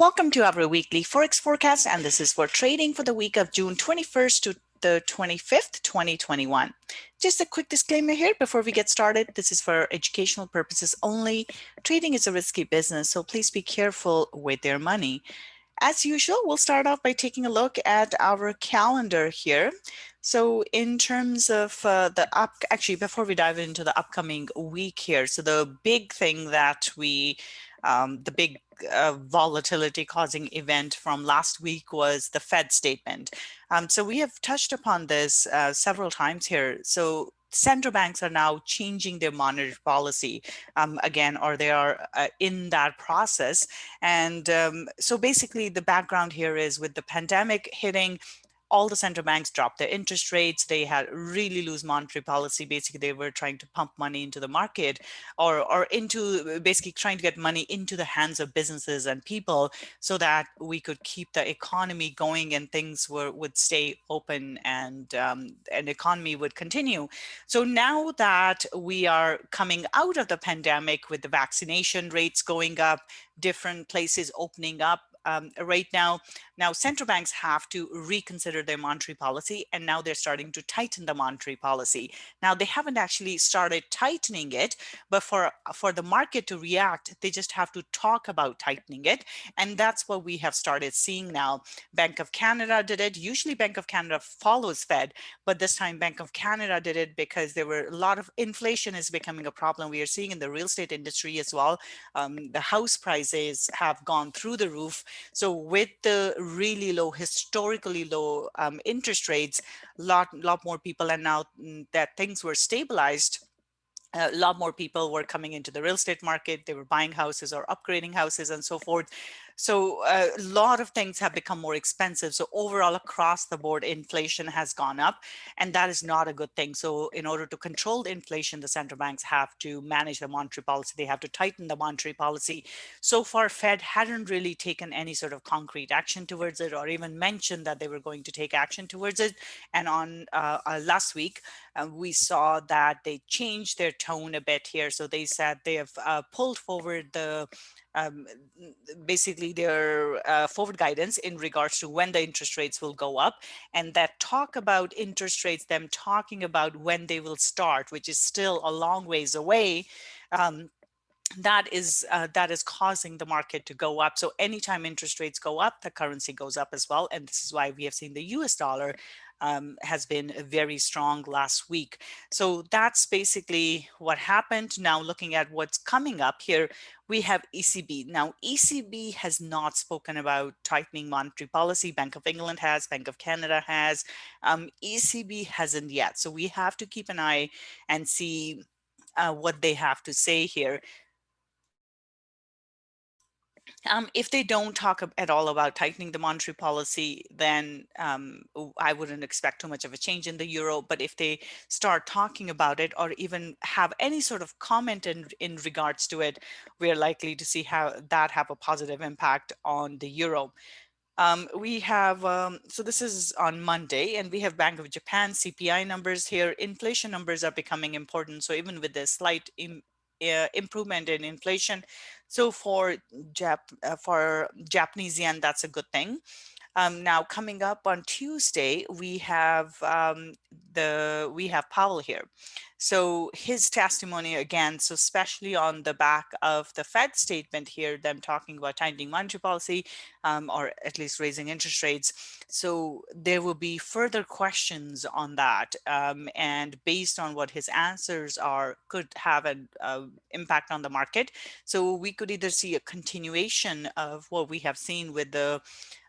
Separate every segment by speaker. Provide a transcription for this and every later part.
Speaker 1: Welcome to our weekly Forex forecast, and this is for trading for the week of June 21st to the 25th, 2021. Just a quick disclaimer here before we get started. This is for educational purposes only. Trading is a risky business, so please be careful with your money. As usual, we'll start off by taking a look at our calendar here. So in terms of actually, before we dive into the upcoming week here, so the big thing that the big volatility causing event from last week was the Fed statement. So we have touched upon this several times here. So central banks are now changing their monetary policy again, or they are in that process. And so basically the background here is with the pandemic hitting, all the central banks dropped their interest rates. They had really loose monetary policy. Basically, they were trying to pump money into the market or into basically trying to get money into the hands of businesses and people so that we could keep the economy going and things would stay open and economy would continue. So now that we are coming out of the pandemic with the vaccination rates going up, different places opening up, right now central banks have to reconsider their monetary policy, and now they're starting to tighten the monetary policy. Now they haven't actually started tightening it, but for the market to react, they just have to talk about tightening it, and that's what we have started seeing now. Bank of Canada did it. Usually Bank of Canada follows Fed, but this time Bank of Canada did it because there were a lot of inflation is becoming a problem. We are seeing in the real estate industry as well. The house prices have gone through the roof. So with the really low, historically low interest rates, a lot more people, and now that things were stabilized, a lot more people were coming into the real estate market. They were buying houses or upgrading houses and so forth. So a lot of things have become more expensive. So overall, across the board, inflation has gone up, and that is not a good thing. So in order to control the inflation, the central banks have to manage the monetary policy. They have to tighten the monetary policy. So far, Fed hadn't really taken any sort of concrete action towards it, or even mentioned that they were going to take action towards it. And on last week, we saw that they changed their tone a bit here. So they said they have pulled forward the basically their forward guidance in regards to when the interest rates will go up, and that talk about interest rates, them talking about when they will start, which is still a long ways away. That is causing the market to go up. So anytime interest rates go up, the currency goes up as well. And this is why we have seen the US dollar has been very strong last week. So that's basically what happened. Now looking at what's coming up here, we have ECB. Now ECB has not spoken about tightening monetary policy. Bank of England has, Bank of Canada has, ECB hasn't yet. So we have to keep an eye and see what they have to say here. If they don't talk at all about tightening the monetary policy, then I wouldn't expect too much of a change in the euro. But if they start talking about it, or even have any sort of comment in regards to it, we're likely to see how that have a positive impact on the euro. We have, so this is on Monday, and we have Bank of Japan CPI numbers here. Inflation numbers are becoming important. So even with the slight improvement in inflation, so for Japanese yen, that's a good thing. Now coming up on Tuesday, we have Powell here. So his testimony again, so especially on the back of the Fed statement here, them talking about tightening monetary policy, or at least raising interest rates. So there will be further questions on that. And based on what his answers are, could have an impact on the market. So we could either see a continuation of what we have seen with the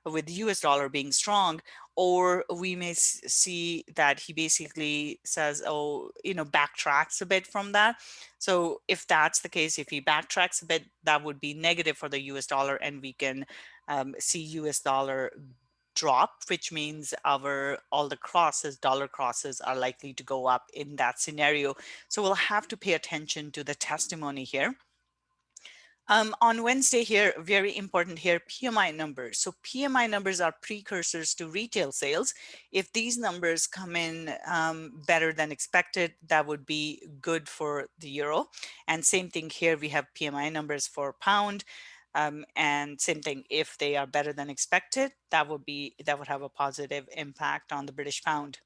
Speaker 1: US dollar being strong, or we may see that he basically says, oh, backtracks a bit from that. So if that's the case, if he backtracks a bit, that would be negative for the US dollar, and we can see US dollar drop, which means all the dollar crosses are likely to go up in that scenario. So we'll have to pay attention to the testimony here. On Wednesday here, very important here, PMI numbers. So PMI numbers are precursors to retail sales. If these numbers come in better than expected, that would be good for the euro. And same thing here, we have PMI numbers for pound. And same thing, if they are better than expected, that would have a positive impact on the British pound.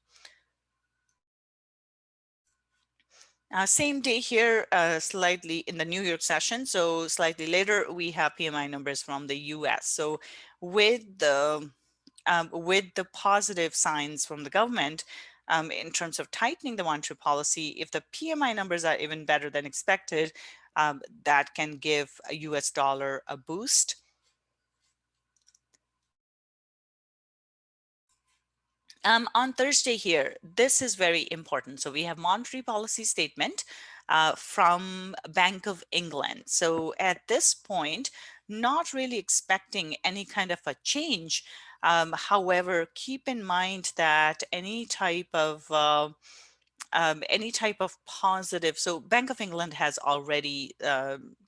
Speaker 1: Same day here, slightly in the New York session. So slightly later, we have PMI numbers from the US. So with the positive signs from the government in terms of tightening the monetary policy, if the PMI numbers are even better than expected, that can give a US dollar a boost. On Thursday here, this is very important. So we have monetary policy statement from Bank of England. So at this point, not really expecting any kind of a change. However, keep in mind that any type of positive. So Bank of England has already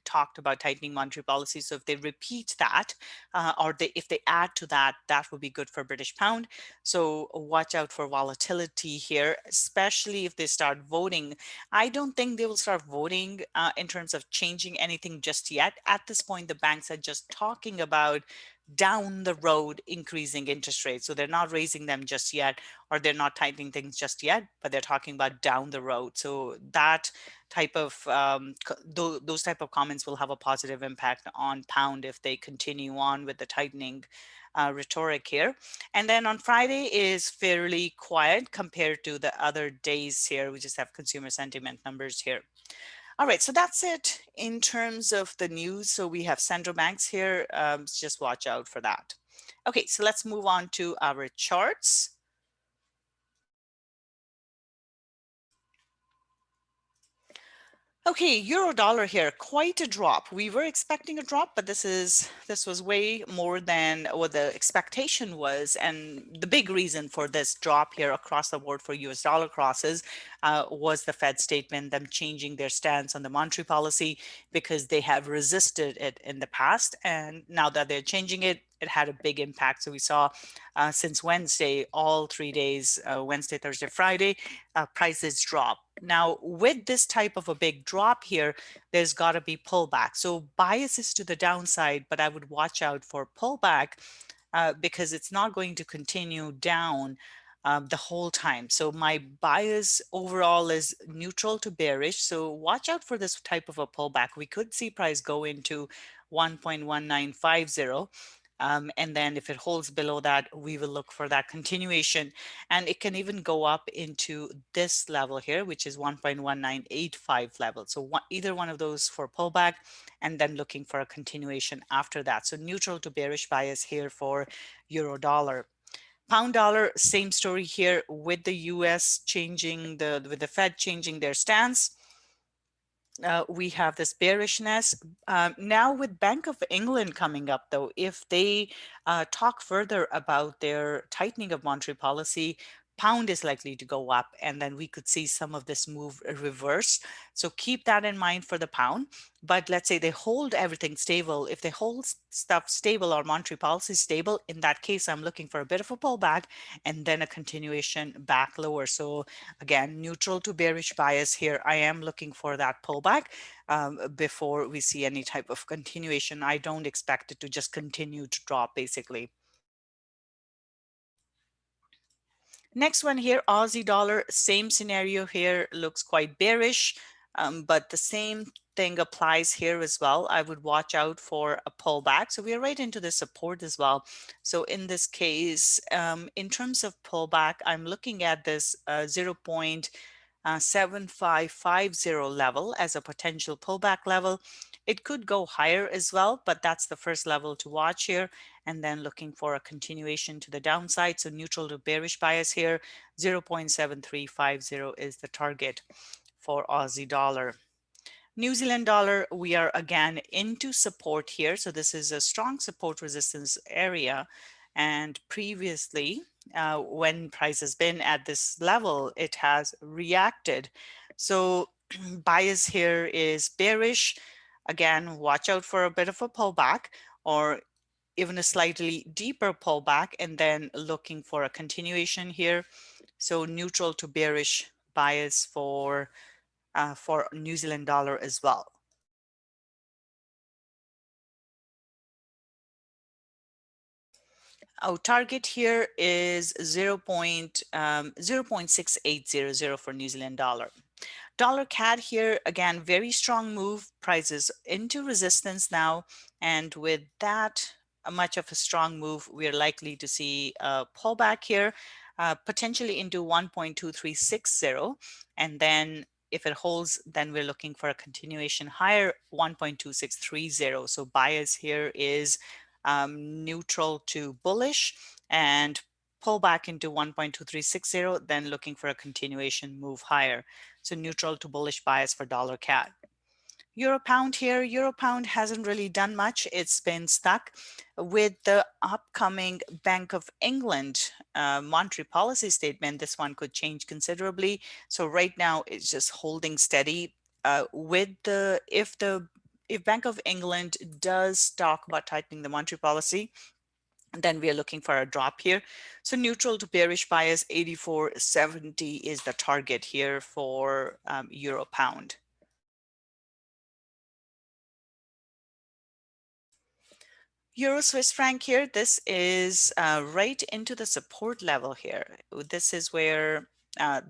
Speaker 1: talked about tightening monetary policy. So if they repeat that, if they add to that, that would be good for British pound. So watch out for volatility here, especially if they start voting. I don't think they will start voting in terms of changing anything just yet. At this point, the banks are just talking about down the road increasing interest rates. So they're not raising them just yet, or they're not tightening things just yet, but they're talking about down the road. So that type of those type of comments will have a positive impact on pound if they continue on with the tightening rhetoric here. And then on Friday is fairly quiet compared to the other days here. We just have consumer sentiment numbers here. All right, so that's it in terms of the news. So we have central banks here. Just watch out for that. Okay, so let's move on to our charts. Okay, euro dollar here, quite a drop. We were expecting a drop, but this was way more than what the expectation was. And the big reason for this drop here across the board for US dollar crosses was the Fed statement, them changing their stance on the monetary policy because they have resisted it in the past. And now that they're changing it, it had a big impact. So we saw since Wednesday, all 3 days, Wednesday, Thursday, Friday, prices drop. Now, with this type of a big drop here, there's got to be pullback. So bias is to the downside, but I would watch out for pullback because it's not going to continue down the whole time. So my bias overall is neutral to bearish. So watch out for this type of a pullback. We could see price go into 1.1950. And then if it holds below that, we will look for that continuation. And it can even go up into this level here, which is 1.1985 level. So either one of those for pullback, and then looking for a continuation after that. So neutral to bearish bias here for euro dollar. Pound dollar, same story here with the US changing with the Fed changing their stance. We have this bearishness. Now with Bank of England coming up, though, if they talk further about their tightening of monetary policy, pound is likely to go up, and then we could see some of this move reverse. So keep that in mind for the pound. But let's say they hold everything stable. If they hold stuff stable or monetary policy stable, in that case, I'm looking for a bit of a pullback and then a continuation back lower. So again, neutral to bearish bias here. I am looking for that pullback before we see any type of continuation. I don't expect it to just continue to drop, basically. Next one here, Aussie dollar, same scenario here, looks quite bearish, but the same thing applies here as well. I would watch out for a pullback. So we are right into the support as well. So in this case, in terms of pullback, I'm looking at this 0.7550 level as a potential pullback level. It could go higher as well, but that's the first level to watch here. And then looking for a continuation to the downside. So neutral to bearish bias here, 0.7350 is the target for Aussie dollar. New Zealand dollar, we are again into support here. So this is a strong support resistance area. And previously, when price has been at this level, it has reacted. So bias here is bearish. Again, watch out for a bit of a pullback or even a slightly deeper pullback, and then looking for a continuation here. So neutral to bearish bias for New Zealand dollar as well. Our target here is 0.6800 for New Zealand dollar. Dollar CAD here, again, very strong move, prices into resistance now. And with that much of a strong move, we're likely to see a pullback here, potentially into 1.2360. And then if it holds, then we're looking for a continuation higher, 1.2630. So bias here is neutral to bullish, and pull back into 1.2360, then looking for a continuation move higher. So neutral to bullish bias for dollar CAD. Euro pound here, Euro pound hasn't really done much. It's been stuck with the upcoming Bank of England monetary policy statement. This one could change considerably. So right now it's just holding steady. If Bank of England does talk about tightening the monetary policy, then we are looking for a drop here. So neutral to bearish bias, 84.70 is the target here for Euro pound. Euro Swiss franc here, this is right into the support level here. This is where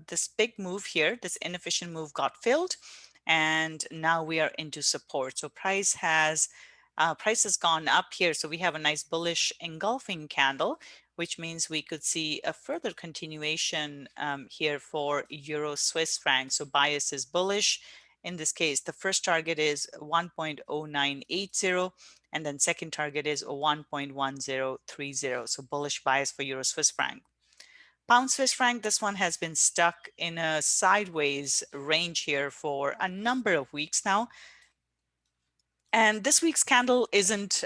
Speaker 1: this big move here, this inefficient move got filled, and now we are into support. So price has gone up here. So we have a nice bullish engulfing candle, which means we could see a further continuation here for Euro Swiss franc. So bias is bullish. In this case, the first target is 1.0980. And then second target is 1.1030. So bullish bias for Euro Swiss franc. Pound Swiss franc, this one has been stuck in a sideways range here for a number of weeks now. And this week's candle isn't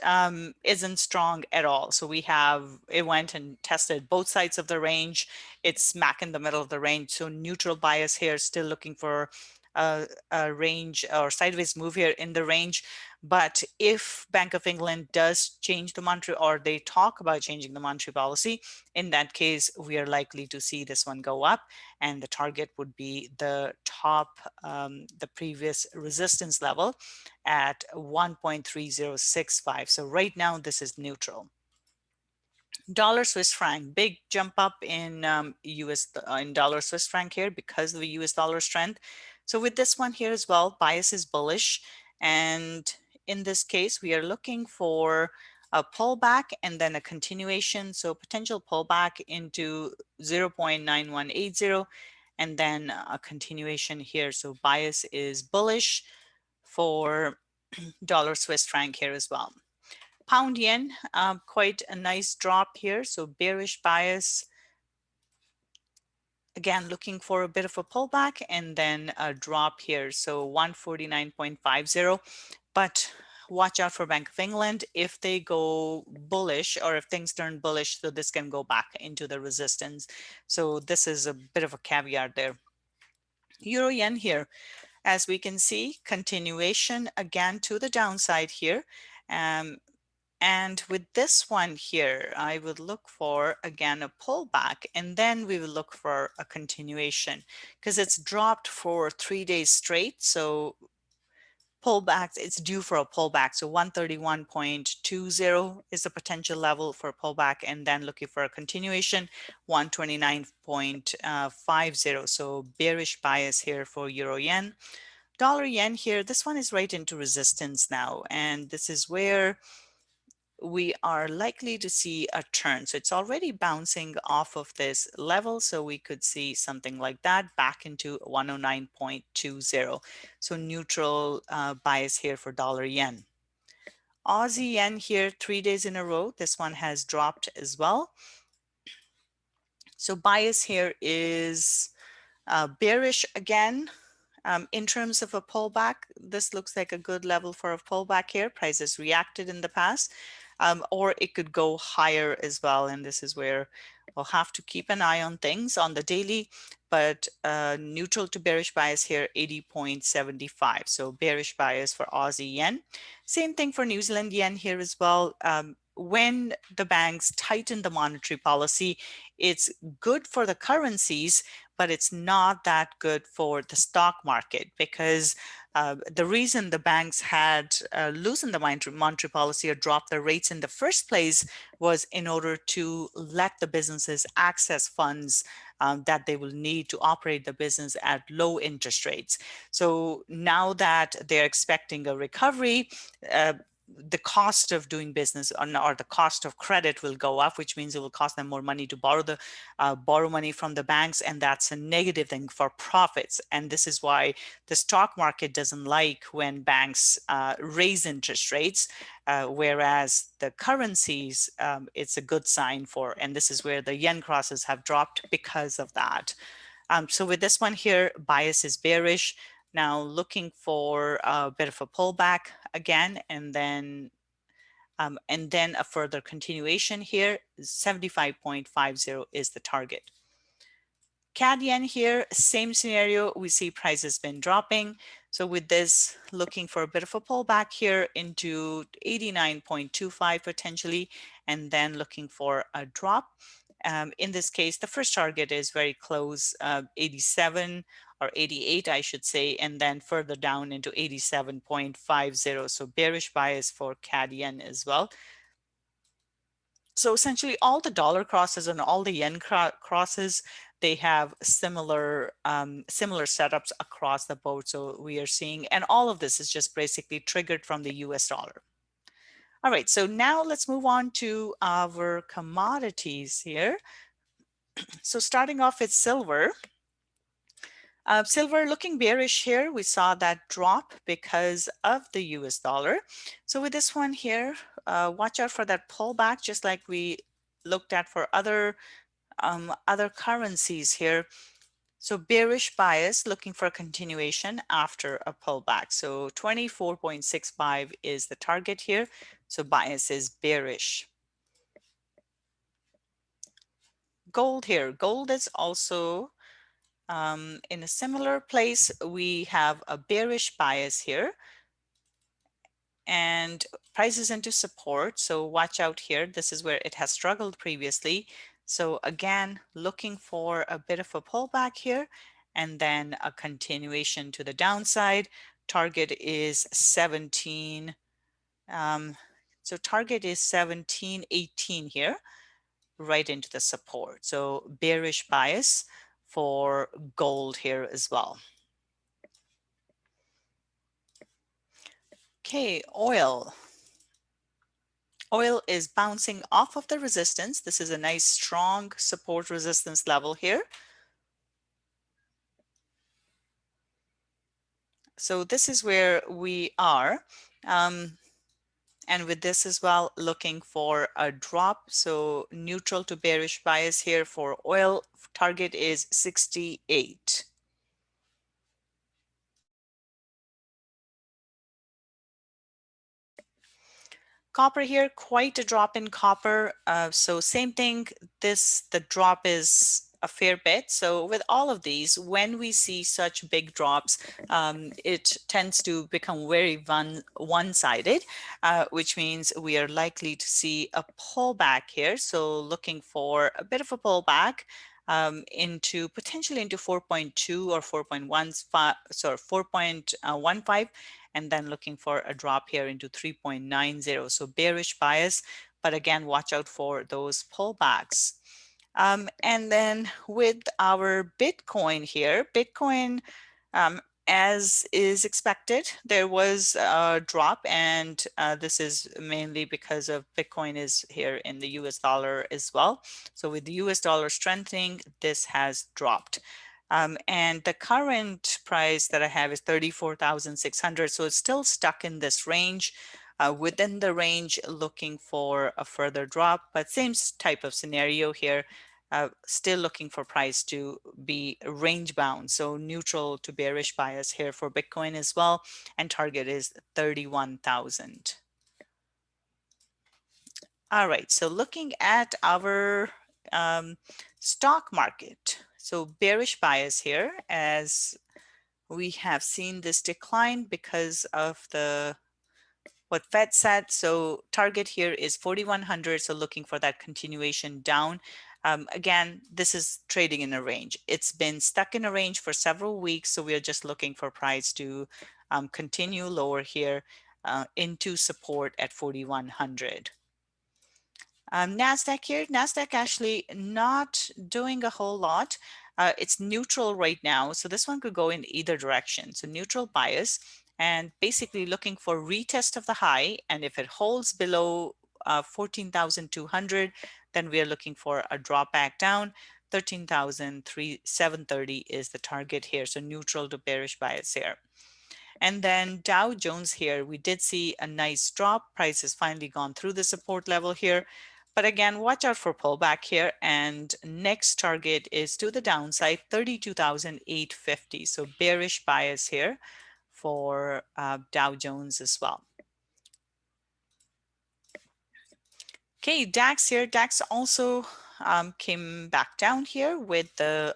Speaker 1: strong at all. So it went and tested both sides of the range. It's smack in the middle of the range. So neutral bias here, still looking for a range or sideways move here in the range. But if Bank of England does change the monetary, or they talk about changing the monetary policy, in that case, we are likely to see this one go up, and the target would be the top, the previous resistance level at 1.3065. So right now, this is neutral. Dollar Swiss franc, big jump up in in dollar Swiss franc here because of the US dollar strength. So with this one here as well, bias is bullish. And in this case, we are looking for a pullback and then a continuation. So potential pullback into 0.9180 and then a continuation here. So bias is bullish for dollar Swiss franc here as well. Pound yen, quite a nice drop here. So bearish bias. Again, looking for a bit of a pullback and then a drop here. So 149.50. But watch out for Bank of England. If they go bullish, or if things turn bullish, so this can go back into the resistance. So this is a bit of a caveat there. Euro yen here, as we can see, continuation again to the downside here. And with this one here, I would look for, again, a pullback, and then we will look for a continuation because it's dropped for 3 days straight. So pullbacks, it's due for a pullback. So 131.20 is the potential level for a pullback, and then looking for a continuation, 129.50. So bearish bias here for Euro yen. Dollar yen here, this one is right into resistance now, and this is where we are likely to see a turn. So it's already bouncing off of this level. So we could see something like that back into 109.20. So neutral bias here for dollar yen. Aussie yen here, 3 days in a row. This one has dropped as well. So bias here is bearish again. In terms of a pullback, this looks like a good level for a pullback here. Prices reacted in the past, or it could go higher as well. And this is where we'll have to keep an eye on things on the daily, but neutral to bearish bias here, 80.75. So bearish bias for Aussie yen. Same thing for New Zealand yen here as well. When the banks tighten the monetary policy, it's good for the currencies, but it's not that good for the stock market because the reason the banks had loosened the monetary policy or dropped the rates in the first place was in order to let the businesses access funds that they will need to operate the business at low interest rates. So now that they're expecting a recovery, the cost of doing business or the cost of credit will go up, which means it will cost them more money to borrow money from the banks, and that's a negative thing for profits. And this is why the stock market doesn't like when banks raise interest rates, whereas the currencies, it's a good sign for, and this is where the yen crosses have dropped because of that. So with this one here, bias is bearish. Now looking for a bit of a pullback again, and then a further continuation here. 75.50 is the target. CAD yen here, same scenario. We see prices been dropping. So with this, looking for a bit of a pullback here into 89.25 potentially, and then looking for a drop. In this case, the first target is very close, 87 or 88, I should say, and then further down into 87.50. So bearish bias for CAD yen as well. So essentially all the dollar crosses and all the yen crosses, they have similar setups across the board. So we are seeing, and all of this is just basically triggered from the US dollar. All right, so now let's move on to our commodities here. So starting off with silver. Silver looking bearish here. We saw that drop because of the US dollar. So with this one here, watch out for that pullback, just like we looked at for other currencies here. So bearish bias, looking for a continuation after a pullback. So 24.65 is the target here. So bias is bearish. Gold here. Gold is also in a similar place. We have a bearish bias here and prices into support. So watch out here. This is where it has struggled previously. So again, looking for a bit of a pullback here and then a continuation to the downside. Target is 17. So target is 17.18 here, right into the support. So bearish bias for gold here as well. Okay, oil. Oil is bouncing off of the resistance. This is a nice strong support resistance level here. So this is where we are. And with this as well, looking for a drop. So neutral to bearish bias here for oil. Target is 68. Copper here, quite a drop in copper. So same thing, the drop is a fair bit. So with all of these, when we see such big drops, it tends to become very one-sided, which means we are likely to see a pullback here. So looking for a bit of a pullback into potentially into 4.2 or 4.15, sorry, 4.15, and then looking for a drop here into 3.90. So bearish bias, but again, watch out for those pullbacks. And then with our Bitcoin here, Bitcoin, as is expected, there was a drop, and this is mainly because of Bitcoin is here in the US dollar as well. So with the US dollar strengthening, this has dropped. And the current price that I have is 34,600. So it's still stuck in this range. Within the range, looking for a further drop, but same type of scenario here. Still looking for price to be range bound, so neutral to bearish bias here for Bitcoin as well, and target is 31,000. All right, so looking at our stock market, so bearish bias here as we have seen this decline because of what Fed said. So target here is 4,100. So looking for that continuation down. Again, this is trading in a range. It's been stuck in a range for several weeks, so we are just looking for price to continue lower here into support at 4,100. Nasdaq here, Nasdaq actually not doing a whole lot. It's neutral right now, so this one could go in either direction. So neutral bias, and basically looking for retest of the high, and if it holds below 14,200, then we are looking for a drop back down. 13,730 is the target here, so neutral to bearish bias here. And then Dow Jones here, we did see a nice drop. Price has finally gone through the support level here. But again, watch out for pullback here. And next target is to the downside, 32,850. So bearish bias here for Dow Jones as well. Okay, DAX here. DAX also came back down here with the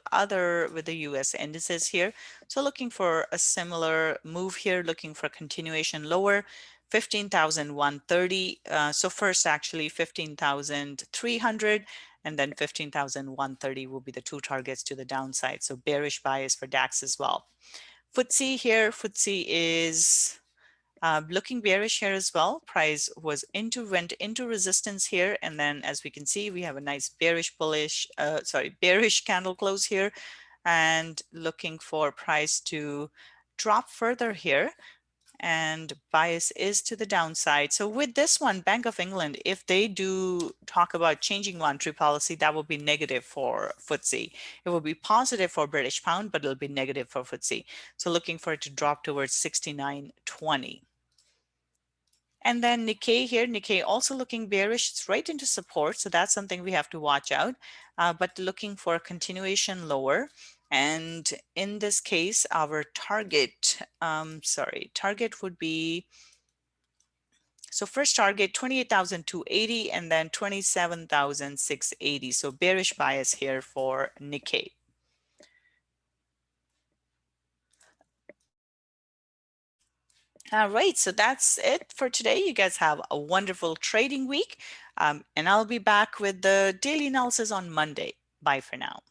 Speaker 1: US indices here. So looking for a similar move here, looking for continuation lower, 15,130. So first actually 15,300 and then 15,130 will be the two targets to the downside. So bearish bias for DAX as well. FTSE here, FTSE is looking bearish here as well. Price went into resistance here, and then as we can see, we have a nice bearish candle close here, and looking for price to drop further here, and bias is to the downside. So with this one, Bank of England, if they do talk about changing monetary policy, that will be negative for FTSE. It will be positive for British pound, but it'll be negative for FTSE. So looking for it to drop towards 69.20. And then Nikkei here, Nikkei also looking bearish. It's right into support, so that's something we have to watch out. But looking for a continuation lower. And in this case, our target, target would be, so first target 28,280 and then 27,680. So bearish bias here for Nikkei. All right, so that's it for today. You guys have a wonderful trading week, and I'll be back with the daily analysis on Monday. Bye for now.